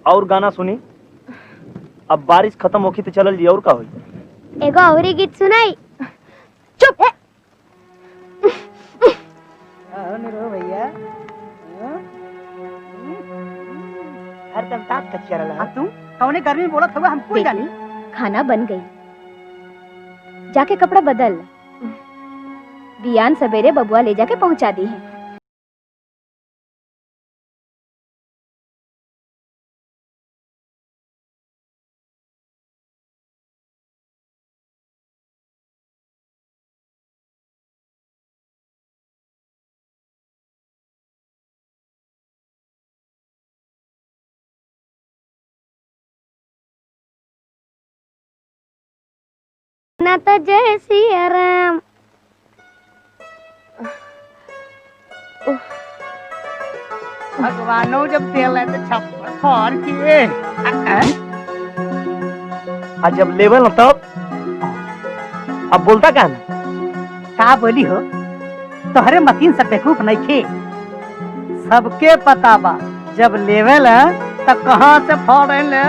और गाना सुनी। अब बारिश खत्म होखी तो चलल जी और का होई। एगो औरी गीत सुनाई। चुप निरो भैया हर दम तात कच्चा रहा। तुम कौने गर्मी में बोलत हुआ हम कोई जानी। खाना बन गई, जाके कपड़ा बदल। बियान सवेरे बबुआ ले जाके पहुंचा दी है। ना तो जय सिया राम। भगवानो जब तेल है तो छप्पर फाड़ के आज जब लेवल तब अब बोलता क्या ना। का बोली हो तोहरे मतीन से बेकूफ नहीं खे। सबके पता बा जब लेवल है तो कहाँ से फाड़े ले।